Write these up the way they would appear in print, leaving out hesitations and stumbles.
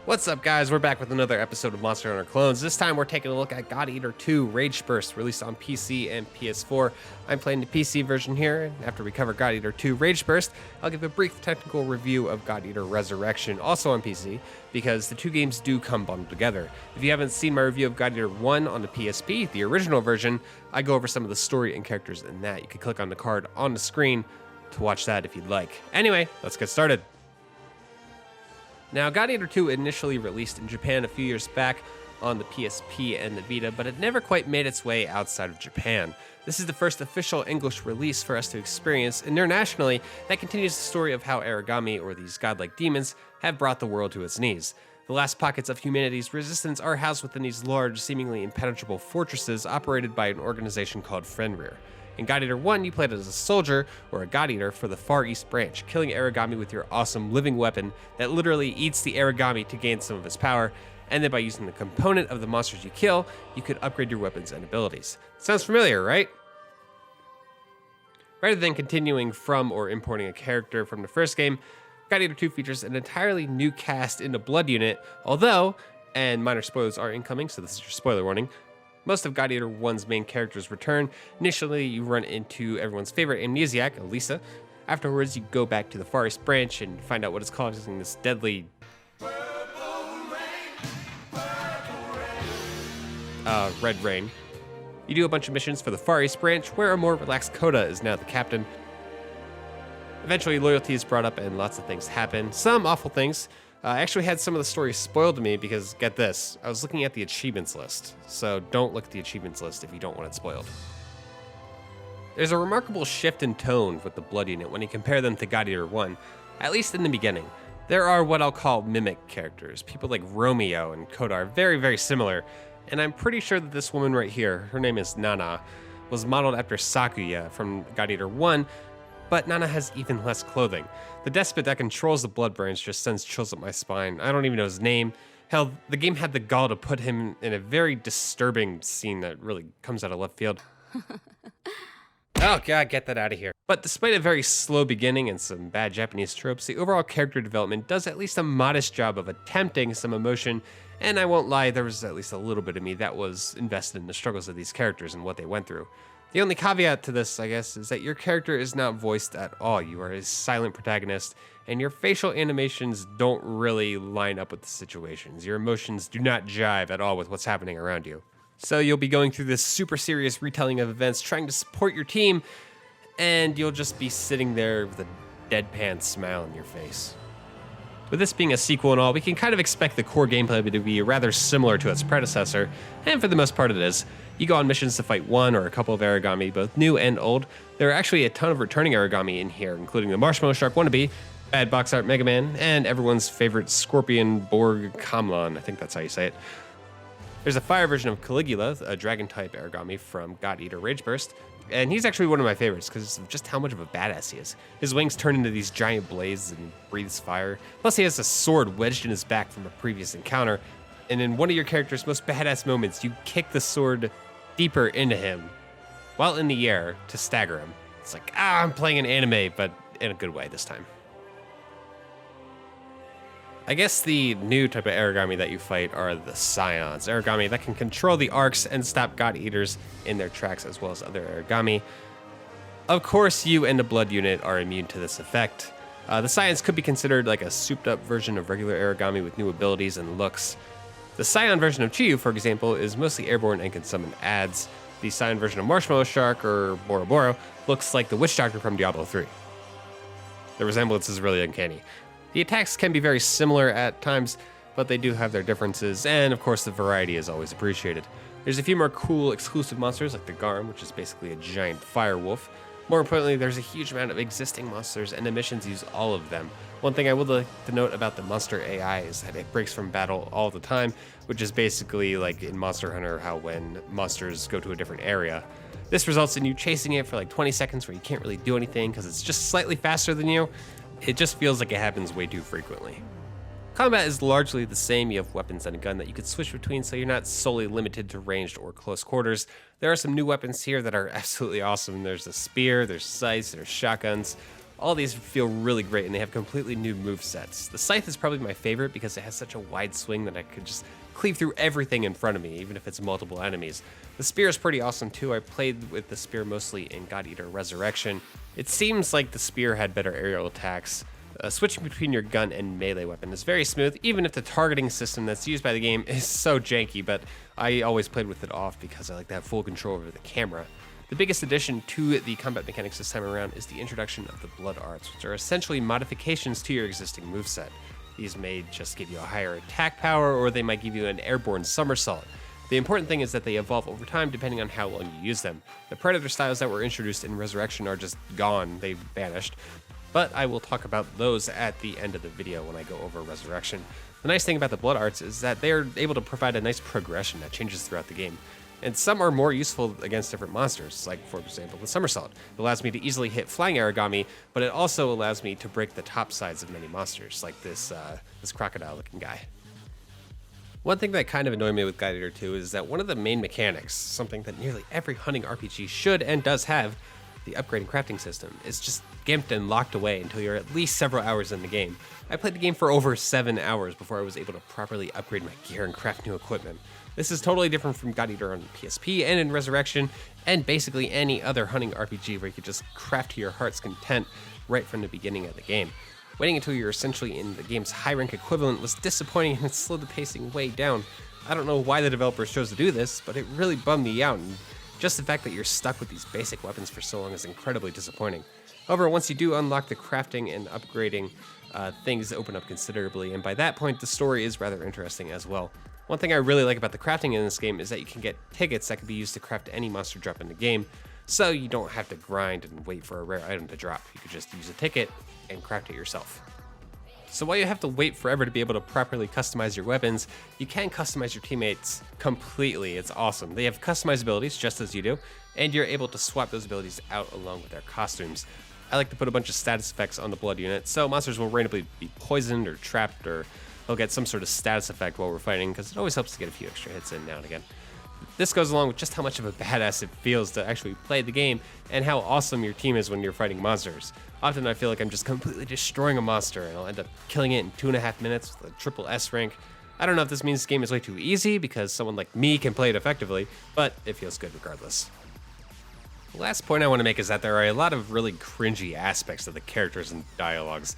What's up, guys? We're back with another episode of Monster Hunter Clones. This time we're taking a look at God Eater 2 Rage Burst, released on PC and PS4. I'm playing the PC version here. After we cover God Eater 2 Rage Burst, I'll give a brief technical review of God Eater Resurrection, also on PC, because the two games do come bundled together. If you haven't seen my review of God Eater 1 on the PSP, the original version, I go over some of the story and characters in that. You can click on the card on the screen to watch that if you'd like. Anyway, let's get started. Now, God Eater 2 initially released in Japan a few years back on the PSP and the Vita, but it never quite made its way outside of Japan. This is the first official English release for us to experience internationally that continues the story of how Aragami, or these godlike demons, have brought the world to its knees. The last pockets of humanity's resistance are housed within these large, seemingly impenetrable fortresses operated by an organization called Fenrir. In God Eater 1, you played as a soldier, or a God Eater, for the Far East Branch, killing Aragami with your awesome living weapon that literally eats the Aragami to gain some of his power, and then by using the component of the monsters you kill, you could upgrade your weapons and abilities. Sounds familiar, right? Rather than continuing from or importing a character from the first game, God Eater 2 features an entirely new cast in the Blood unit, although, and minor spoilers are incoming, so this is your spoiler warning, most of God Eater 1's main characters return. Initially, you run into everyone's favorite amnesiac, Elisa. Afterwards, you go back to the Far East Branch and find out what is causing this deadly red rain. You do a bunch of missions for the Far East Branch, where a more relaxed Coda is now the captain. Eventually, loyalty is brought up and lots of things happen. Some awful things. I actually had some of the story spoiled to me because, get this, I was looking at the achievements list. So don't look at the achievements list if you don't want it spoiled. There's a remarkable shift in tone with the Blood unit when you compare them to God Eater 1, at least in the beginning. There are what I'll call mimic characters. People like Romeo and Coda are very, very similar, and I'm pretty sure that this woman right here, her name is Nana, was modeled after Sakuya from God Eater 1, but Nana has even less clothing. The despot that controls the Blood Branch just sends chills up my spine. I don't even know his name. Hell, the game had the gall to put him in a very disturbing scene that really comes out of left field. Oh god, get that out of here. But despite a very slow beginning and some bad Japanese tropes, the overall character development does at least a modest job of attempting some emotion, and I won't lie, there was at least a little bit of me that was invested in the struggles of these characters and what they went through. The only caveat to this, I guess, is that your character is not voiced at all. You are a silent protagonist, and your facial animations don't really line up with the situations. Your emotions do not jive at all with what's happening around you. So you'll be going through this super serious retelling of events, trying to support your team, and you'll just be sitting there with a deadpan smile on your face. With this being a sequel and all, we can kind of expect the core gameplay to be rather similar to its predecessor, and for the most part it is. You go on missions to fight one or a couple of Aragami, both new and old. There are actually a ton of returning Aragami in here, including the Marshmallow Shark wannabe, Bad Box Art Mega Man, and everyone's favorite Scorpion Borg Kamlan, I think that's how you say it. There's a fire version of Caligula, a dragon-type Aragami from God Eater Rage Burst, and he's actually one of my favorites because of just how much of a badass he is. His wings turn into these giant blades and breathes fire. Plus he has a sword wedged in his back from a previous encounter, and in one of your character's most badass moments, you kick the sword deeper into him while in the air to stagger him. It's like, I'm playing an anime, but in a good way this time. I guess the new type of Aragami that you fight are the Scions, Aragami that can control the arcs and stop God Eaters in their tracks as well as other Aragami. Of course, you and the Blood unit are immune to this effect. The Scions could be considered like a souped up version of regular Aragami with new abilities and looks. The Scion version of Chiyu, for example, is mostly airborne and can summon adds. The Scion version of Marshmallow Shark, or Boro Boro, looks like the Witch Doctor from Diablo 3. The resemblance is really uncanny. The attacks can be very similar at times, but they do have their differences, and of course the variety is always appreciated. There's a few more cool exclusive monsters like the Garm, which is basically a giant fire wolf. More importantly, there's a huge amount of existing monsters, and the missions use all of them. One thing I would like to note about the monster AI is that it breaks from battle all the time, which is basically like in Monster Hunter how when monsters go to a different area. This results in you chasing it for like 20 seconds where you can't really do anything because it's just slightly faster than you. It just feels like it happens way too frequently. Combat is largely the same. You have weapons and a gun that you could switch between, so you're not solely limited to ranged or close quarters. There are some new weapons here that are absolutely awesome. There's a spear, there's scythes, there's shotguns. All these feel really great, and they have completely new movesets. The Scythe is probably my favorite because it has such a wide swing that I could just cleave through everything in front of me, even if it's multiple enemies. The Spear is pretty awesome too. I played with the Spear mostly in God Eater Resurrection. It seems like the Spear had better aerial attacks. Switching between your gun and melee weapon is very smooth, even if the targeting system that's used by the game is so janky, but I always played with it off because I like to have full control over the camera. The biggest addition to the combat mechanics this time around is the introduction of the Blood Arts, which are essentially modifications to your existing moveset. These may just give you a higher attack power, or they might give you an airborne somersault. The important thing is that they evolve over time depending on how long you use them. The Predator styles that were introduced in Resurrection are just gone, they've vanished. But I will talk about those at the end of the video when I go over Resurrection. The nice thing about the Blood Arts is that they're able to provide a nice progression that changes throughout the game. And some are more useful against different monsters, like for example the Somersault. It allows me to easily hit flying origami, but it also allows me to break the top sides of many monsters, like this crocodile looking guy. One thing that kind of annoyed me with God Eater 2 is that one of the main mechanics, something that nearly every hunting RPG should and does have, the upgrading crafting system, is just gimped and locked away until you're at least several hours in the game. I played the game for over 7 hours before I was able to properly upgrade my gear and craft new equipment. This is totally different from God Eater on PSP and in Resurrection, and basically any other hunting RPG where you could just craft to your heart's content right from the beginning of the game. Waiting until you're essentially in the game's high rank equivalent was disappointing and it slowed the pacing way down. I don't know why the developers chose to do this, but it really bummed me out, and just the fact that you're stuck with these basic weapons for so long is incredibly disappointing. However, once you do unlock the crafting and upgrading, things open up considerably, and by that point the story is rather interesting as well. One thing I really like about the crafting in this game is that you can get tickets that can be used to craft any monster drop in the game, so you don't have to grind and wait for a rare item to drop. You could just use a ticket and craft it yourself. So while you have to wait forever to be able to properly customize your weapons, you can customize your teammates completely. It's awesome. They have customized abilities just as you do, and you're able to swap those abilities out along with their costumes. I like to put a bunch of status effects on the blood unit, so monsters will randomly be poisoned or trapped, or they'll get some sort of status effect while we're fighting, because it always helps to get a few extra hits in now and again. This goes along with just how much of a badass it feels to actually play the game, and how awesome your team is when you're fighting monsters. Often I feel like I'm just completely destroying a monster, and I'll end up killing it in 2.5 minutes with a triple S rank. I don't know if this means this game is way too easy, because someone like me can play it effectively, but it feels good regardless. The last point I want to make is that there are a lot of really cringy aspects of the characters and dialogues,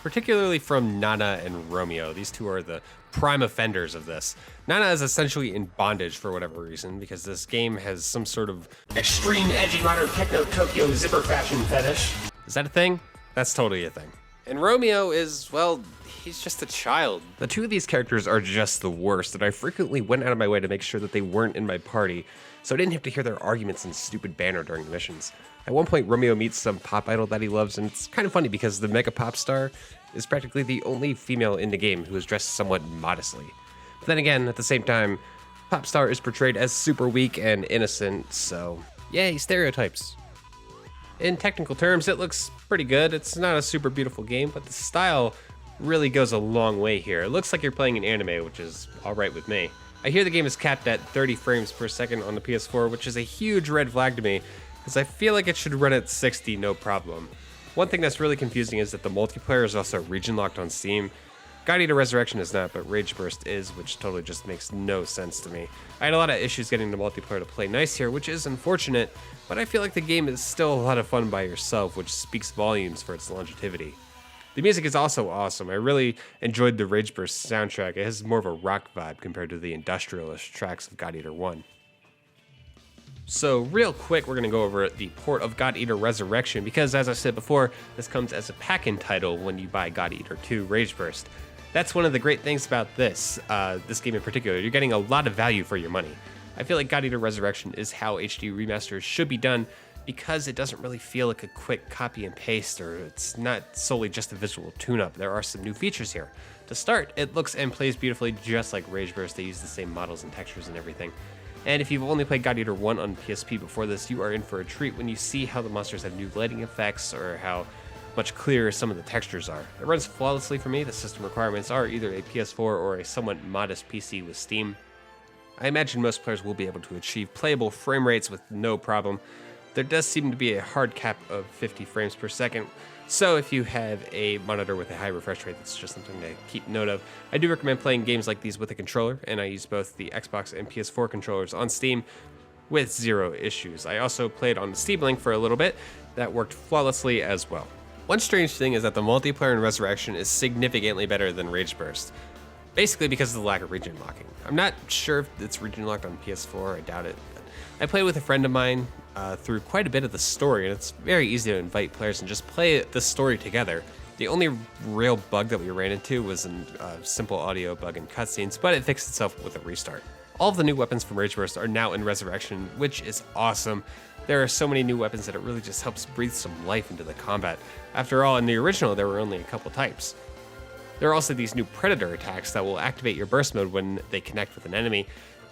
particularly from Nana and Romeo. These two are the prime offenders of this. Nana is essentially in bondage for whatever reason, because this game has some sort of extreme edgy modern techno Tokyo zipper fashion fetish. Is that a thing? That's totally a thing. And Romeo is, well, he's just a child. The two of these characters are just the worst, and I frequently went out of my way to make sure that they weren't in my party, so I didn't have to hear their arguments and stupid banter during the missions. At one point, Romeo meets some pop idol that he loves, and it's kind of funny because the mega pop star is practically the only female in the game who is dressed somewhat modestly. But then again, at the same time, pop star is portrayed as super weak and innocent, so yay, stereotypes. In technical terms, it looks pretty good. It's not a super beautiful game, but the style really goes a long way here. It looks like you're playing an anime, which is alright with me. I hear the game is capped at 30 frames per second on the PS4, which is a huge red flag to me, because I feel like it should run at 60 no problem. One thing that's really confusing is that the multiplayer is also region locked on Steam. God Eater Resurrection is not, but Rage Burst is, which totally just makes no sense to me. I had a lot of issues getting the multiplayer to play nice here, which is unfortunate, but I feel like the game is still a lot of fun by yourself, which speaks volumes for its longevity. The music is also awesome. I really enjoyed the Rage Burst soundtrack. It has more of a rock vibe compared to the industrialist tracks of God Eater 1. So real quick, we're going to go over the port of God Eater Resurrection, because as I said before, this comes as a pack-in title when you buy God Eater 2 Rage Burst. That's one of the great things about this game in particular. You're getting a lot of value for your money. I feel like God Eater Resurrection is how HD remasters should be done, because it doesn't really feel like a quick copy and paste, or it's not solely just a visual tune-up. There are some new features here. To start, it looks and plays beautifully just like Rage Burst. They use the same models and textures and everything. And if you've only played God Eater 1 on PSP before this, you are in for a treat when you see how the monsters have new lighting effects, or how much clearer some of the textures are. It runs flawlessly for me. The system requirements are either a PS4 or a somewhat modest PC with Steam. I imagine most players will be able to achieve playable frame rates with no problem. there does seem to be a hard cap of 50 frames per second. So if you have a monitor with a high refresh rate, that's just something to keep note of. I do recommend playing games like these with a controller, and I use both the Xbox and PS4 controllers on Steam with zero issues. I also played on the Steam Link for a little bit. That worked flawlessly as well. One strange thing is that the multiplayer in Resurrection is significantly better than Rage Burst, basically because of the lack of region locking. I'm not sure if it's region locked on PS4, I doubt it. But I played with a friend of mine through quite a bit of the story, and it's very easy to invite players and just play the story together. The only real bug that we ran into was a simple audio bug in cutscenes, but it fixed itself with a restart. All of the new weapons from Rage Burst are now in Resurrection, which is awesome. There are so many new weapons that it really just helps breathe some life into the combat. After all, in the original, there were only a couple types. There are also these new Predator attacks that will activate your burst mode when they connect with an enemy.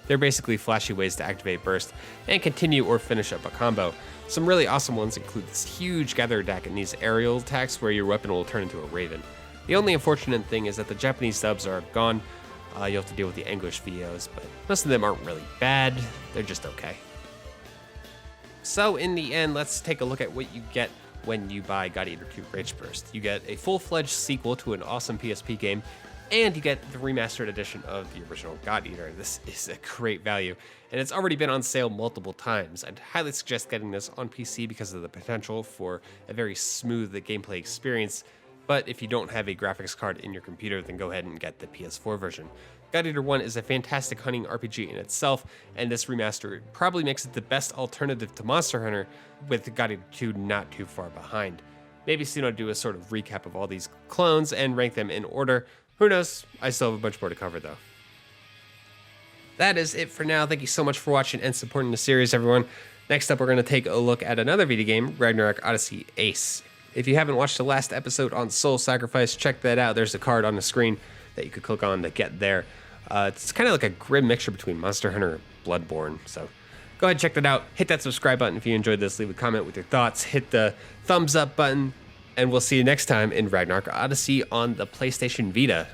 They're basically flashy ways to activate burst and continue or finish up a combo. Some really awesome ones include this huge gather attack and these aerial attacks where your weapon will turn into a raven. The only unfortunate thing is that the Japanese dubs are gone. You'll have to deal with the English VOs, but most of them aren't really bad, they're just okay. So in the end, let's take a look at what you get when you buy God Eater 2 Rage Burst. You get a full-fledged sequel to an awesome PSP game, and you get the remastered edition of the original God Eater. This is a great value, and it's already been on sale multiple times. I'd highly suggest getting this on PC because of the potential for a very smooth gameplay experience, but if you don't have a graphics card in your computer, then go ahead and get the PS4 version. God Eater 1 is a fantastic hunting RPG in itself, and this remaster probably makes it the best alternative to Monster Hunter, with God Eater 2 not too far behind. Maybe soon I'll do a sort of recap of all these clones and rank them in order. Who knows? I still have a bunch more to cover though. That is it for now. Thank you so much for watching and supporting the series, everyone. Next up, we're going to take a look at another video game, Ragnarok Odyssey Ace. If you haven't watched the last episode on Soul Sacrifice, check that out. There's a card on the screen that you could click on to get there. It's kind of like a grim mixture between Monster Hunter and Bloodborne, so go ahead and check that out. Hit that subscribe button if you enjoyed this. Leave a comment with your thoughts. Hit the thumbs up button, and we'll see you next time in Ragnarok Odyssey on the PlayStation Vita.